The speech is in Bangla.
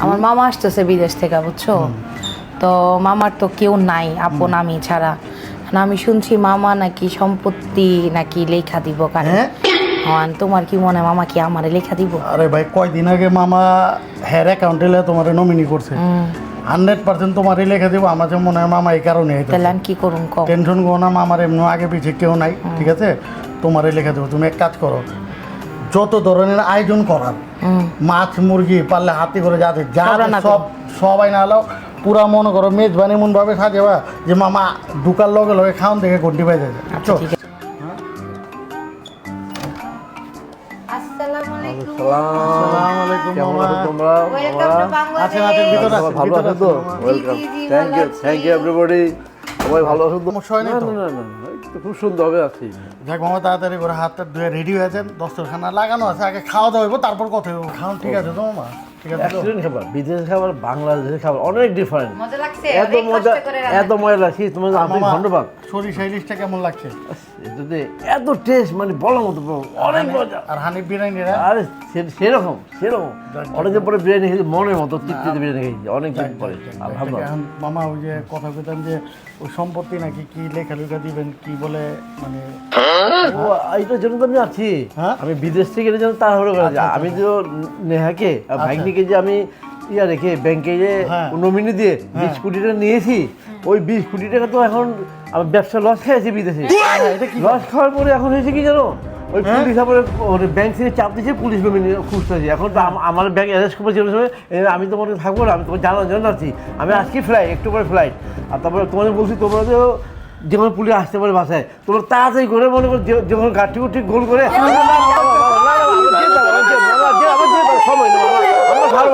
আমার মামা আসতেছে বিদেশ থেকে, বুঝছো? তো মামার তো কেউ নাই আপন আমি ছাড়া। না, আমি শুনছি মামা নাকি সম্পত্তি নাকি লেখা দিব কারে। হ্যাঁ, তোমার কি মনে হয় মামা কি আমারে লেখা দিব? আরে ভাই, কয়দিন আগে মামা হের অ্যাকাউন্টে তোমার নমিনি করছে। 100% তোমারই লেখা দিব। আমার যে মনে হয় মামা এই কারণে তাহলে আমি কি করুন কও? টেনশন করো না, মামার এমনি আগে পিছিয়ে কেউ নাই, ঠিক আছে? তোমারই লেখা দেবো। তুমি এক কাজ করো, যত ধরনের আয়োজন করার, মাছ মুরগি পারলে হাতে করে যাতে যা সব সবাই না হলেও পুরা মনে করো মেজবান এমন ভাবে সাজেবা যে মামা ঢুকার লগে লগে খাওয়ান দেখে ঘন্টি পাই যায়। আচ্ছা ঠিক আছে। আসসালামু আলাইকুম। আসসালামু আলাইকুম মামা। Welcome to Bangladesh. আছেন ভিতরে আছেন, ভালো আছেন তো? ওয়েলকাম। Thank you everybody. সবাই ভালো আছেন তো? সমস্যা হয় না তো? না, খুব সুন্দরভাবে আছি। দেখ মামা, তাড়াতাড়ি করে হাতটা ধুয়ে রেডি হয়ে যান। দস্তরখানা লাগানো আছে, আগে খাওয়া দাওয়া হইব, তারপর কথা হইব। খাওয়ান ঠিক আছে তো মামা? ঠিক আছে তো? অ্যাক্সিডেন্ট খাবার, বিদেশের খাবার, বাংলাদেশের খাবার অনেক ডিফারেন্ট। মজা লাগছে? এত মজা, এত মজা লাগছে তোমার। আপনি মামা, ধন্যবাদ। সরিষা ইলিশটা কেমন লাগছে? এটাতে এত টেস্ট, মানে বলার মতো অনেক মজা। আর হানিফ বিরিয়ানিরা? আরে সেরকম অনেকদিন পরে বিরিয়ানি খেয়েছি, মনের মতো তৃপ্তিতে বিরিয়ানি খেয়েছি অনেকদিন পরে। আলহামদুলিল্লাহ। এখন মামা ওই যে কথা কইতাম যে ওই সম্পত্তি নাকি কি লেখা দিবেন কি বলে, মানে ও এইটার জন্য তো আমি আছি। হ্যাঁ? আমি বিদেশ থেকে এটার জন্য তাড়াহুড়ো করে আছি। আমি তো নেহাকে আর ভাগ্নিকে যে আমি ইয়া রেখে ব্যাংকে যে হ্যাঁ। নমিনি দিয়ে 20 কোটি টাকা নিয়েছি, ওই 20 কোটি টাকা তো এখন আমার ব্যবসা লস খেয়েছি বিদেশে। লস খাওয়ার পরে এখন হয়েছে কি জানো, ওই পুলিশ আবার ব্যাংক থেকে চাপ দিয়েছে, পুলিশ নমিনি খুঁজতেছি। এখন তো আমার ব্যাংক অ্যারেস্ট করবে আমি তোমার থাকবো না, আমি তোমার জানার জন্য আছি। আমি আজকে ফ্লাইট, একটু পরে ফ্লাইট। আর তারপরে তোমাদের বলছি, তোমরা যে যখন পুলিশ আসতে পারে বাসায়, তোমরা তাড়াতাড়ি করে মনে করো যখন গাঠি গুটি গোল করে সময় না, আমরা ভালো